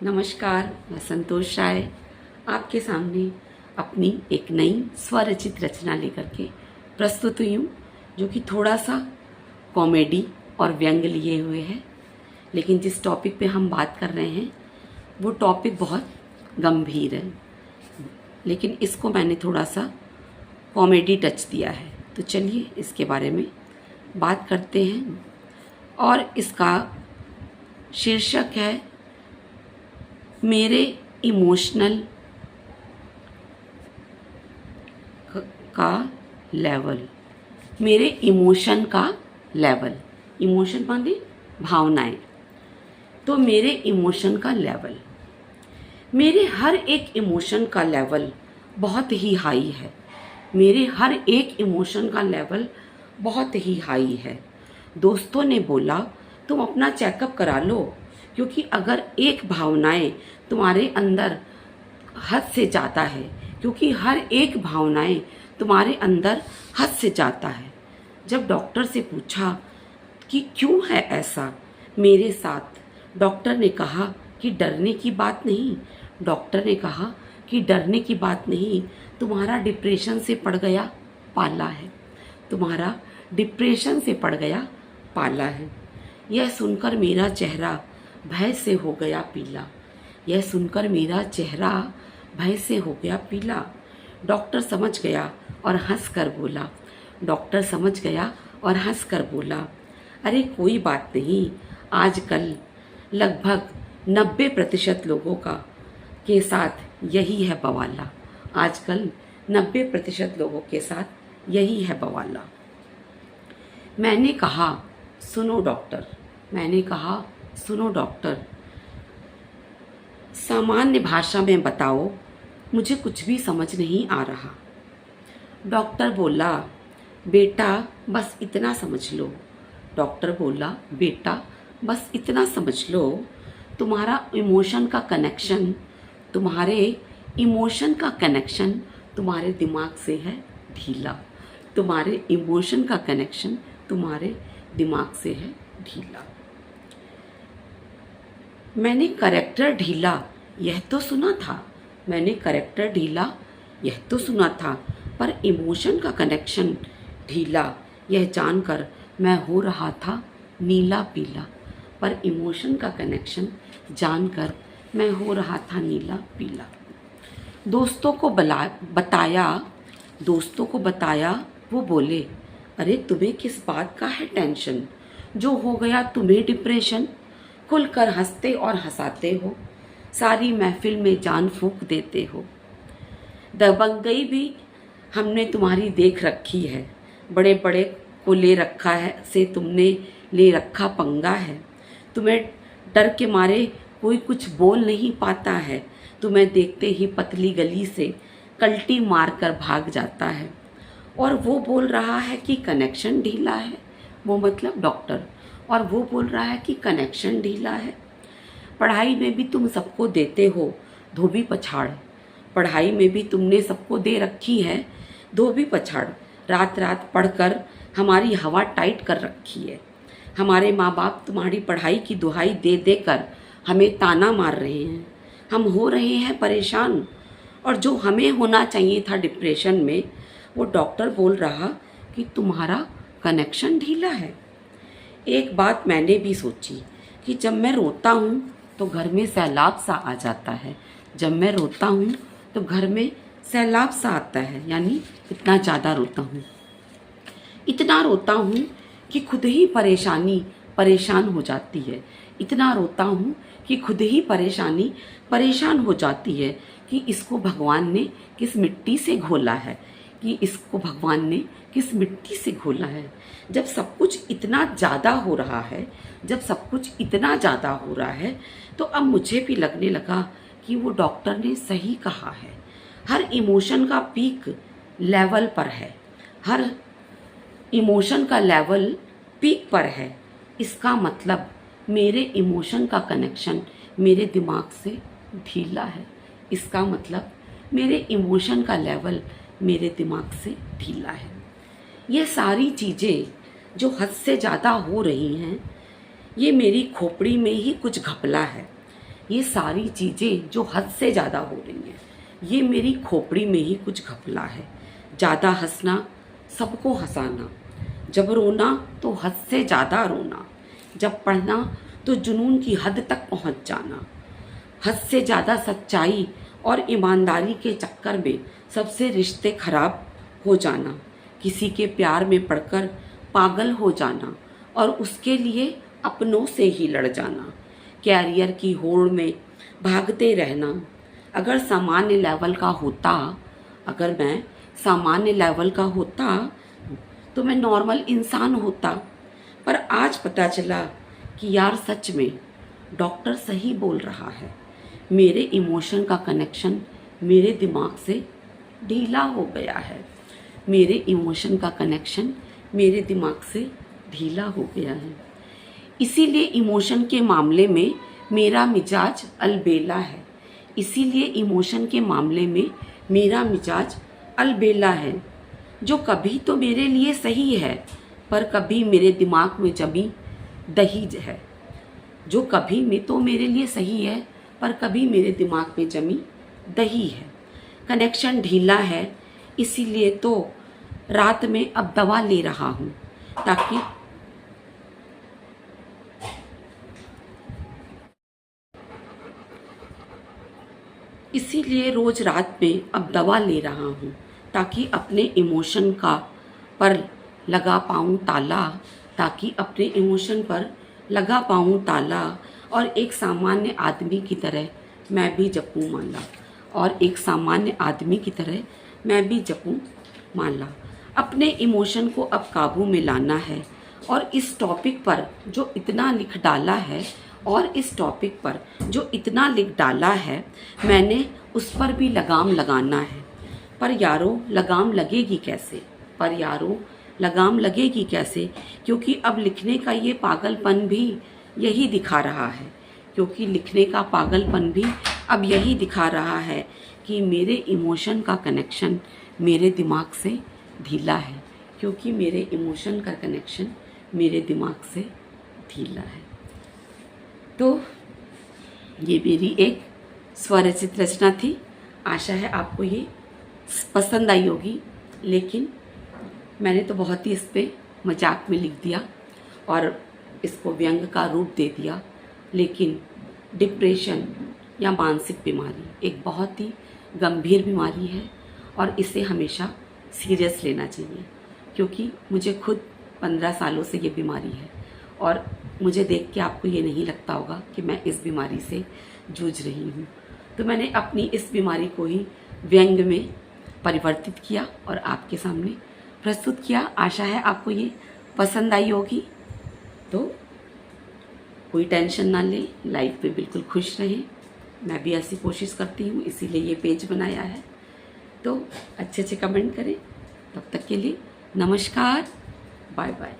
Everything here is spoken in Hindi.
नमस्कार, मैं संतोष राय आपके सामने अपनी एक नई स्वरचित रचना लेकर के प्रस्तुत हुई हूँ, जो कि थोड़ा सा कॉमेडी और व्यंग लिए हुए है। लेकिन जिस टॉपिक पे हम बात कर रहे हैं वो टॉपिक बहुत गंभीर है, लेकिन इसको मैंने थोड़ा सा कॉमेडी टच दिया है। तो चलिए इसके बारे में बात करते हैं। और इसका शीर्षक है मेरे इमोशनल का लेवल। मेरे इमोशन का लेवल, इमोशन माने भावनाएं। तो मेरे इमोशन का लेवल, मेरे हर एक इमोशन का लेवल बहुत ही हाई है। मेरे हर एक इमोशन का लेवल बहुत ही हाई है। दोस्तों ने बोला तुम अपना चेकअप करा लो, क्योंकि अगर एक भावनाएं तुम्हारे अंदर हद से जाता है, क्योंकि हर एक भावनाएं तुम्हारे अंदर हद से जाता है। जब डॉक्टर से पूछा कि क्यों है ऐसा मेरे साथ, डॉक्टर ने कहा कि डरने की बात नहीं। डॉक्टर ने कहा कि डरने की बात नहीं, तुम्हारा डिप्रेशन से पड़ गया पाला है। तुम्हारा डिप्रेशन से पड़ गया पाला है। यह सुनकर मेरा चेहरा भय से हो गया पीला। यह सुनकर मेरा चेहरा भय से हो गया पीला। डॉक्टर समझ गया और हंस कर बोला। डॉक्टर समझ गया और हंस कर बोला, अरे कोई बात नहीं, आजकल लगभग 90% लोगों का के साथ यही है बवाला। आजकल 90% लोगों के साथ यही है बवाला। मैंने कहा सुनो डॉक्टर, मैंने कहा सुनो डॉक्टर, सामान्य भाषा में बताओ, मुझे कुछ भी समझ नहीं आ रहा। डॉक्टर बोला बेटा बस इतना समझ लो। डॉक्टर बोला बेटा बस इतना समझ लो, तुम्हारा इमोशन का कनेक्शन, तुम्हारे इमोशन का कनेक्शन तुम्हारे दिमाग से है ढीला। तुम्हारे इमोशन का कनेक्शन तुम्हारे दिमाग से है ढीला। मैंने करेक्टर ढीला यह तो सुना था, मैंने करेक्टर ढीला यह तो सुना था, पर इमोशन का कनेक्शन ढीला यह जानकर मैं हो रहा था नीला पीला। पर इमोशन का कनेक्शन जानकर मैं हो रहा था नीला पीला। दोस्तों को बताया, वो बोले अरे तुम्हें किस बात का है टेंशन, जो हो गया तुम्हें डिप्रेशन। खुलकर हंसते और हंसाते हो, सारी महफिल में जान फूंक देते हो। दबंगई भी हमने तुम्हारी देख रखी है, बड़े बड़े को ले रखा है से तुमने ले रखा पंगा है। तुम्हें डर के मारे कोई कुछ बोल नहीं पाता है, तुम्हें देखते ही पतली गली से कल्टी मार कर भाग जाता है। और वो बोल रहा है कि कनेक्शन ढीला है, वो मतलब डॉक्टर, और वो बोल रहा है कि कनेक्शन ढीला है। पढ़ाई में भी तुम सबको देते हो धोबी पछाड़, पढ़ाई में भी तुमने सबको दे रखी है धोबी पछाड़। रात रात पढ़कर हमारी हवा टाइट कर रखी है। हमारे माँ बाप तुम्हारी पढ़ाई की दुहाई दे देकर हमें ताना मार रहे हैं। हम हो रहे हैं परेशान, और जो हमें होना चाहिए था डिप्रेशन में, वो डॉक्टर बोल रहा कि तुम्हारा कनेक्शन ढीला है। एक बात मैंने भी सोची कि जब मैं रोता हूँ तो घर में सैलाब सा आ जाता है। जब मैं रोता हूँ तो घर में सैलाब सा आता है, यानी इतना ज़्यादा रोता हूँ। इतना रोता हूँ कि खुद ही परेशान हो जाती है। इतना रोता हूँ कि खुद ही परेशान हो जाती है कि इसको भगवान ने किस मिट्टी से घोला है, कि इसको भगवान ने किस मिट्टी से घोला है। जब सब कुछ इतना ज़्यादा हो रहा है, जब सब कुछ इतना ज़्यादा हो रहा है, तो अब मुझे भी लगने लगा कि वो डॉक्टर ने सही कहा है। हर इमोशन का पीक लेवल पर है, हर इमोशन का लेवल पीक पर है। इसका मतलब मेरे इमोशन का कनेक्शन मेरे दिमाग से ढीला है। इसका मतलब मेरे इमोशन का लेवल मेरे दिमाग से ढीला है। ये सारी चीज़ें जो हद से ज़्यादा हो रही हैं, ये मेरी खोपड़ी में ही कुछ घपला है। ये सारी चीज़ें जो हद से ज़्यादा हो रही हैं, ये मेरी खोपड़ी में ही कुछ घपला है। ज़्यादा हंसना, सबको हंसाना, जब रोना तो हद से ज़्यादा रोना, जब पढ़ना तो जुनून की हद तक पहुंच जाना, हद से ज़्यादा सच्चाई और ईमानदारी के चक्कर में सबसे रिश्ते खराब हो जाना, किसी के प्यार में पड़कर पागल हो जाना और उसके लिए अपनों से ही लड़ जाना, कैरियर की होड़ में भागते रहना। अगर सामान्य लेवल का होता, अगर मैं सामान्य लेवल का होता तो मैं नॉर्मल इंसान होता। पर आज पता चला कि यार सच में डॉक्टर सही बोल रहा है, मेरे इमोशन का कनेक्शन मेरे दिमाग से ढीला हो गया है। मेरे इमोशन का कनेक्शन मेरे दिमाग से ढीला हो गया है। इसीलिए इमोशन के मामले में मेरा मिजाज अलबेला है। इसीलिए इमोशन के मामले में मेरा मिजाज अलबेला है। जो कभी तो मेरे लिए सही है पर कभी मेरे दिमाग में जमी दहीज है। जो कभी में तो मेरे लिए सही है पर कभी मेरे दिमाग में जमी दही है। कनेक्शन ढीला है, इसीलिए तो रात में अब दवा ले रहा हूँ ताकि इसीलिए रोज रात में अब दवा ले रहा हूँ ताकि अपने इमोशन का पर लगा पाऊँ ताला, ताकि अपने इमोशन पर लगा पाऊँ ताला और एक सामान्य आदमी की तरह मैं भी जपूँ माला, और एक सामान्य आदमी की तरह मैं भी जपूँ माला। अपने इमोशन को अब काबू में लाना है और इस टॉपिक पर जो इतना लिख डाला है मैंने उस पर भी लगाम लगाना है। पर यारों लगाम लगेगी कैसे? क्योंकि अब लिखने का ये पागलपन भी यही दिखा रहा है। अब यही दिखा रहा है कि मेरे इमोशन का कनेक्शन मेरे दिमाग से ढीला है। तो ये मेरी एक स्वरचित रचना थी। आशा है आपको ये पसंद आई होगी, लेकिन मैंने तो बहुत ही इस पे मजाक में लिख दिया और इसको व्यंग का रूप दे दिया। लेकिन डिप्रेशन या मानसिक बीमारी एक बहुत ही गंभीर बीमारी है और इसे हमेशा सीरियस लेना चाहिए, क्योंकि मुझे खुद 15 सालों से ये बीमारी है और मुझे देख के आपको ये नहीं लगता होगा कि मैं इस बीमारी से जूझ रही हूँ। तो मैंने अपनी इस बीमारी को ही व्यंग में परिवर्तित किया और आपके सामने प्रस्तुत किया। आशा है आपको ये पसंद आई होगी। तो कोई टेंशन ना ले, लाइफ में बिल्कुल खुश रहें। मैं भी ऐसी कोशिश करती हूँ, इसीलिए ये पेज बनाया है। तो अच्छे अच्छे कमेंट करें। तब तक के लिए नमस्कार, बाय बाय।